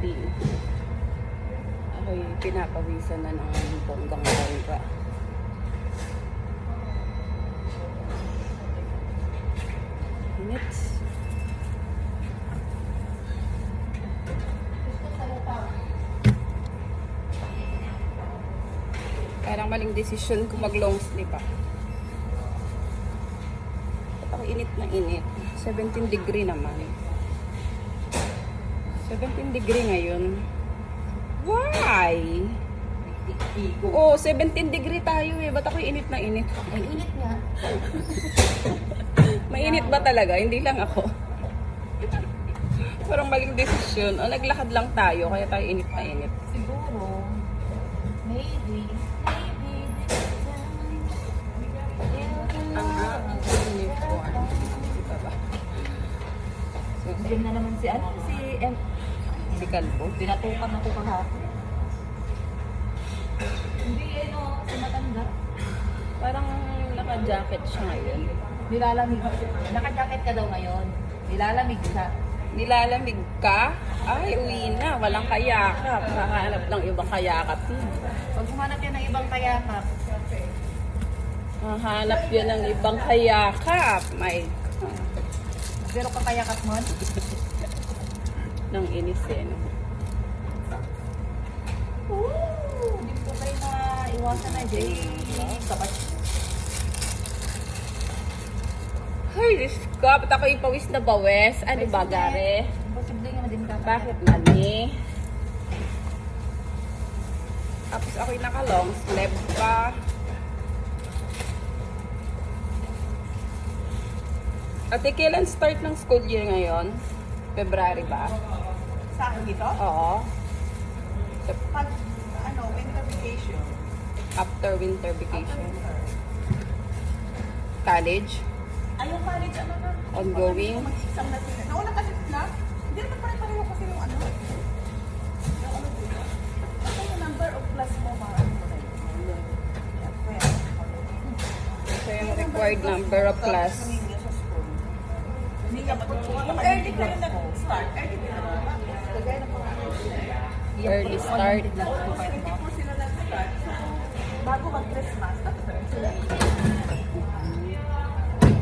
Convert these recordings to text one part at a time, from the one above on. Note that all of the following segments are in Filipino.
Ate. Ako'y pinapawisan na ng bonggang-bongga. Init. Parang maling desisyon ko mag-long sleep ah. At ako init na init. 17 degree naman. 17 degree ngayon. Why? Oh, 17 degree tayo eh. Ba't ako init na init? Ay, init nga. Mainit ba talaga? Hindi lang ako. Parang maling desisyon. O, naglakad lang tayo, kaya tayo init na init. Siguro, maybe Ang uniform. Diba ba? So, Diyan na naman si si Kalbo. Pinatukan ako kahapon. Hindi si matanda. Parang naka-jacket siya ngayon. Nilalamig. Naka-jacket ka daw ngayon. Nilalamig siya. Nilalamig ka? Ay, uwi na. Walang kayakap. Nakahanap ng ibang kayakap. Pag humanap yan ng ibang kayakap, Hahanap yan ng ibang kayakap. My God. pero kakayakap mo, Nang inis eh. No? hindi ko kayo na iwasan na Jay. Kapat. Ay, Diyos ko. Ba't ako ipawis na bawes? Ano ba, Gare? Imposible nga din ka. Bakit, mami? Tapos ako'y naka-long sleeve pa. Ate, kailan start ng school year ngayon? February ba? Sa akin dito? Oo. Pag, winter vacation. After winter vacation. College? Ay, yung college, na? Ongoing? Mag-exam na sila. Nauna kasi sila, hindi naman pare-pareho kasi yung ano. Yung ano dito. Basta yung number of class mo, parang mo na yun. So, yung required number of class. Hindi ka yung early ka rin nag-start. Early ka na. Kagaya ng mga Early start. hindi po sila nag-start. Bago mag-Christmas, nag-start sila.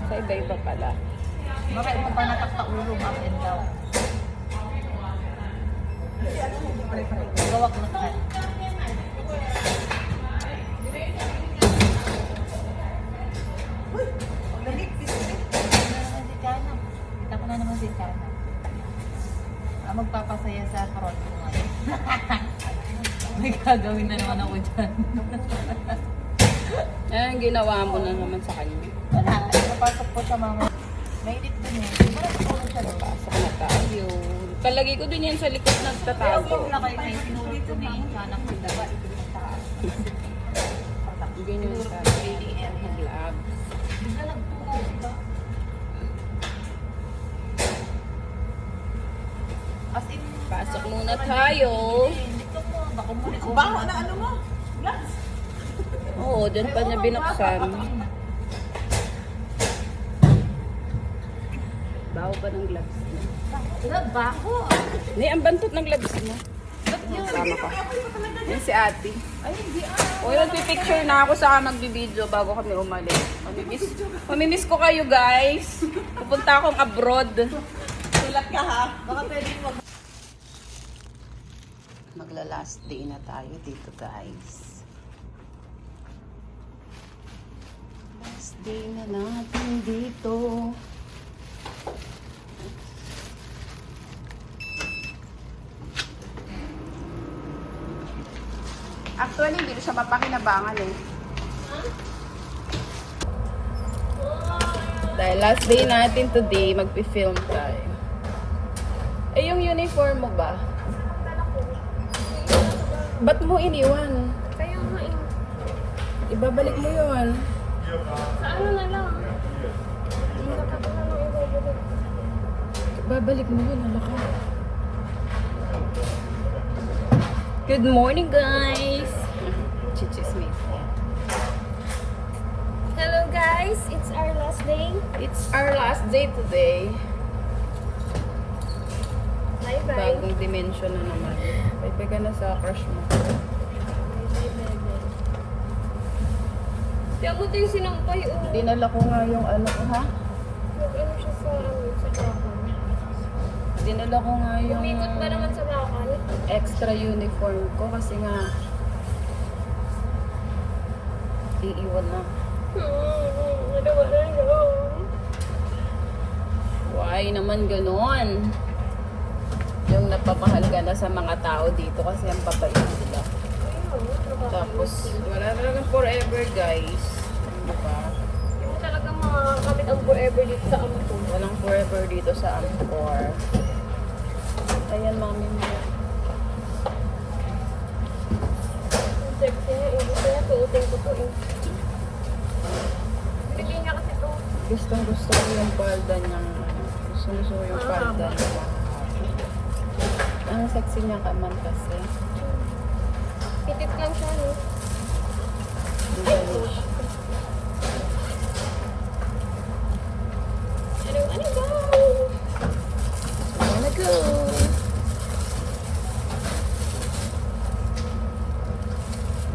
Sa iba-iba pala. Bakit mo ba natakta ulo up and down? Kasi ano, hindi pare-pareho. Gawak na ka. Uy, galit. Si Kana. Kita ko na naman si Kana. Magpapasaya sa karon ko ngayon. May gagawin na naman ako dyan. Eh, ginawa mo na naman sa kanya. Wala. Napasok ko sa mga... Mainit din eh. Wala ko tulog siya doon. Pasok na tayo. Palagi ko din yan sa likod nagtatago. Wala kayo na yung sinulog ko na yung kanak ko dapat. Ganyan sa Waiting area. gloves. Bigla nagtunaw, diba? As in... Pasok muna tayo. Hindi ka mo. Baka mo rin. Baho na ano mo? Glass. Oo, dyan pa niya binuksan. Baho ba ng gloves mo? Baho. Hindi, ang bantot ng gloves mo. Ba't yun? Sama ka. Yan si ate. Ay, hindi O, nagpipicture na ako sa magbibideo bago kami umalis. Mamimiss ko kayo, guys. Pupunta akong abroad. Sulat ka ha. Baka pwedeng wag. Magla-last day na tayo dito, guys. Last day na natin dito. Actually, hindi ko siya mapakinabangan eh. Dahil last day natin today, magpi-film tayo. Eh, yung uniform mo ba? Ba't mo iniwan? Kaya nga eh. Ibabalik mo yun. Sa ano na lang. Hindi ka pa lang ibabalik. Babalik mo yun, alaka. Good morning, guys! Chichismis. Hello guys, it's our last day. It's our last day today. Bye-bye. Bagong dimension na naman. Bye-bye ka na sa crush mo. Tiyan mo ito yung sinampay, oh. Dinala ko nga yung ano ko, ha? Ano siya sa bakal. Dinala ko nga yung Umikot ba naman sa bakal? extra uniform ko kasi nga iiwan na. Wala yun. Why naman ganon? Yung napapahal ka na sa mga tao dito kasi ang babait sila. Tapos, wala talagang forever, guys. Di ba? Yung talagang makakakabit ang forever dito sa ampo. Walang forever dito sa Angkor. Ayan, mami mo. Ang sexy niya, eh. Gusto niya, suotin ko to, eh. Binigay niya kasi to. Gustong gusto ko yung palda niya. Gustong gusto ko yung palda niya. Ang sexy niya kaman kasi. Pitit lang siya, no? Ang galing siya. Ano ba? Wanna go?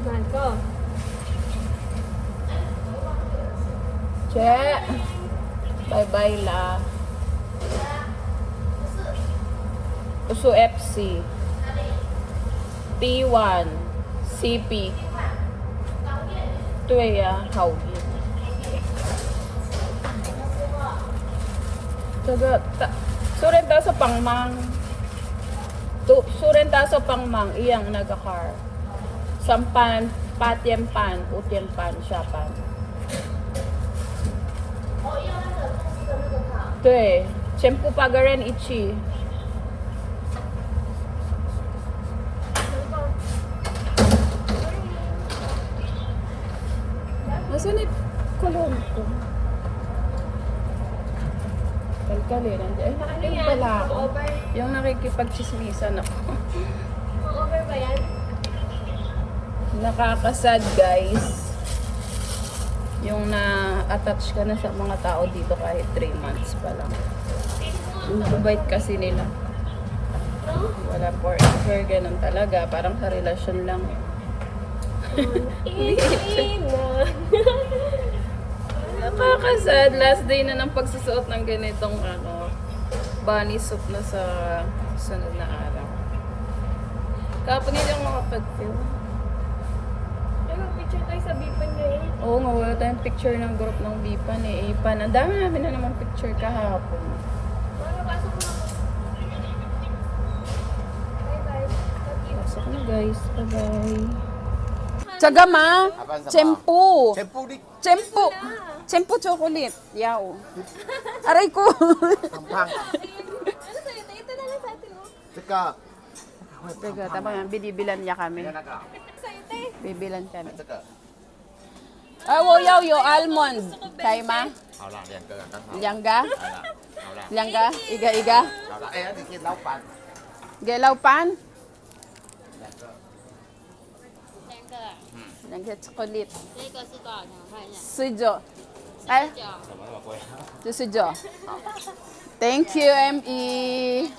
Mahal ko. Che! Bye-bye la. Uso FC. T1. CP. Tuya. Haugi. Surenta sa pangmang. Surenta sa pangmang. Iyang nagakar. Sampan. Patyempan. Utyempan. Siyapan. 对，全部8个人一起。 Nasaan yung kulong ko? Kalkali, nandiyan. Ay, nakikinig pala ako. Over? Yung nakikipagchismisan ako. Over ba yan? Nakakasad, guys. Yung na-attach ka na sa mga tao dito kahit 3 months pa lang. Ang bait kasi nila. Wala forever, ganun talaga. Parang sa relasyon lang. Nakakasad. Last day na ng pagsusuot ng ganitong bunny suit na sa sunod na araw. Kapag hindi ako makapag-film. Picture tayo sa bipan niya, eh. Oo nga, wala tayong picture ng group ng Bipan eh. Ipan. Ang dami namin na naman picture kahapon. Pasok mo ako. Bye-bye. Love you. Pasok na guys. Bye-bye. Tsaga ma! Tsempo! Tsempo! Tsempo chocolate. Yao. Aray ko! Pampang. Ano sa'yo? Ito na lang sa atin, oh. Teka. Teka, tama nga. Binibilan niya kami. Sa'yo, te. Bibilan kami. Teka. Ah, wo yao yo almond. Kay ma? 好啦，2個人得。 Liangga? 係啦，好啦， Liangga? Iga-iga? 好啦，誒，你見老闆 Gelaw pan? 2個。Liangga chocolate. 这个是多少钱？我看一下。 Sujo. Ay, 叫 to sujo. Thank you, ME.